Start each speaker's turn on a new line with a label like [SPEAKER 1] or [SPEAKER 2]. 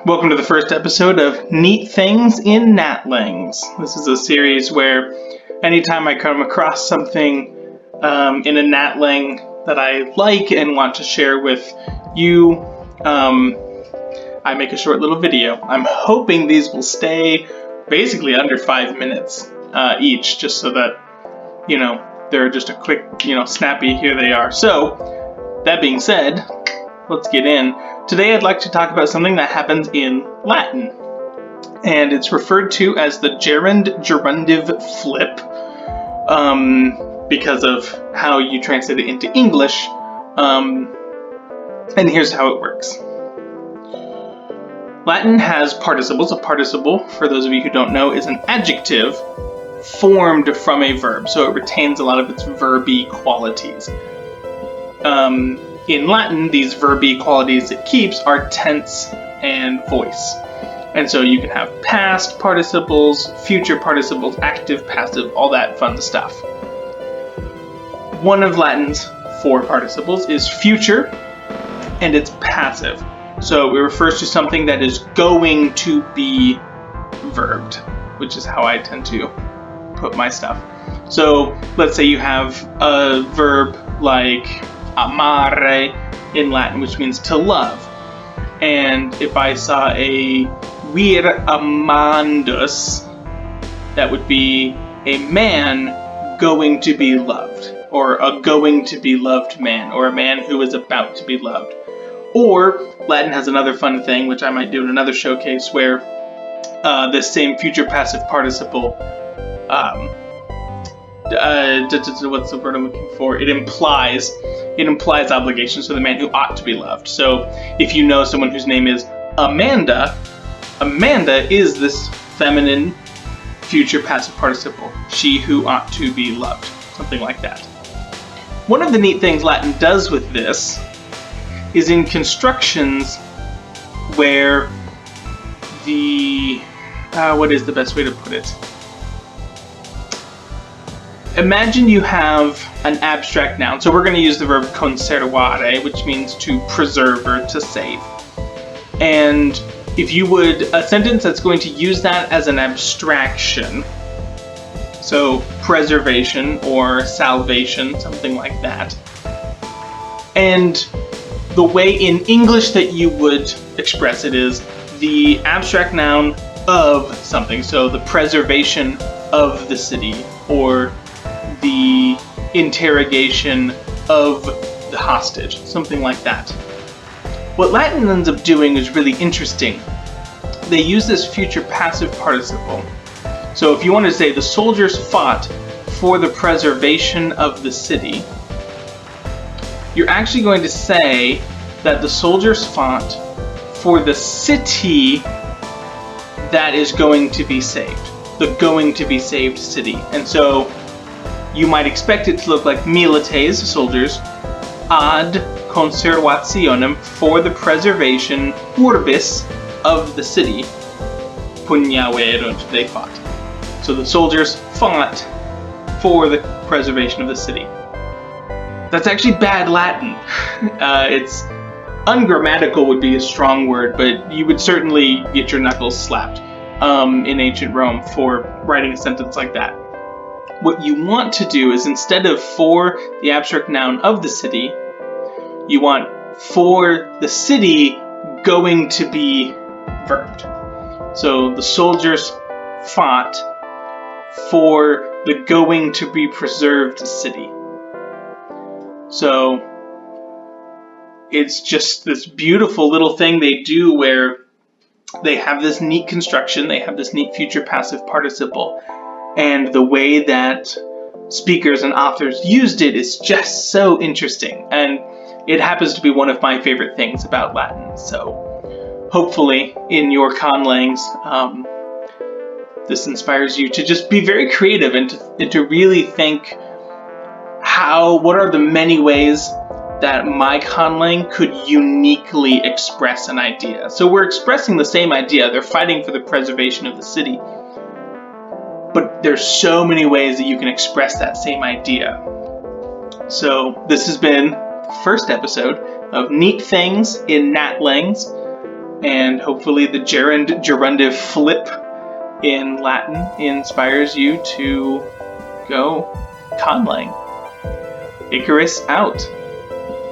[SPEAKER 1] Welcome to the first episode of Neat Things in Natlings. This is a series where anytime I come across something in a Natling that I like and want to share with you, I make a short little video. I'm hoping these will stay basically under 5 minutes each, just so that, they're just a quick, snappy, here they are. So, that being said, let's get in. Today I'd like to talk about something that happens in Latin, and it's referred to as the Gerund-Gerundive flip because of how you translate it into English, and here's how it works. Latin has participles. A participle, for those of you who don't know, is an adjective formed from a verb, so it retains a lot of its verby qualities. In Latin, these verby qualities it keeps are tense and voice. And so you can have past participles, future participles, active, passive, all that fun stuff. One of Latin's 4 participles is future, and it's passive. So it refers to something that is going to be verbed, which is how I tend to put my stuff. So let's say you have a verb like amare in Latin, which means to love. And if I saw a vir amandus, that would be a man going to be loved, or a going to be loved man, or a man who is about to be loved. Or Latin has another fun thing, which I might do in another showcase, where this same future passive participle, what's the word I'm looking for? It implies obligation, so the man who ought to be loved. So if you know someone whose name is Amanda, Amanda is this feminine future passive participle, she who ought to be loved, something like that. One of the neat things Latin does with this is in constructions where what is the best way to put it? Imagine you have an abstract noun. So we're going to use the verb conservare, which means to preserve or to save. And if you would, a sentence that's going to use that as an abstraction, so preservation or salvation, something like that. And the way in English that you would express it is the abstract noun of something. So the preservation of the city, or the interrogation of the hostage, something like that. What Latin ends up doing is really interesting. They use this future passive participle. So if you want to say the soldiers fought for the preservation of the city, you're actually going to say that the soldiers fought for the city that is going to be saved, the going to be saved city. And so you might expect it to look like milites, soldiers, ad conservationem, for the preservation, urbis, of the city, pugnaverunt, they fought. So the soldiers fought for the preservation of the city. That's actually bad Latin. It's ungrammatical would be a strong word, but you would certainly get your knuckles slapped in ancient Rome for writing a sentence like that. What you want to do is, instead of for the abstract noun of the city, you want for the city going to be verbed. So the soldiers fought for the going to be preserved city. So it's just this beautiful little thing they do where they have this neat construction, they have this neat future passive participle. And the way that speakers and authors used it is just so interesting. And it happens to be one of my favorite things about Latin. So hopefully in your Conlangs, this inspires you to just be very creative and to really think what are the many ways that my Conlang could uniquely express an idea. So we're expressing the same idea. They're fighting for the preservation of the city. But there's so many ways that you can express that same idea. So this has been the first episode of Neat Things in Natlings. And hopefully the gerund-gerundive flip in Latin inspires you to go Conlang. Icarus out.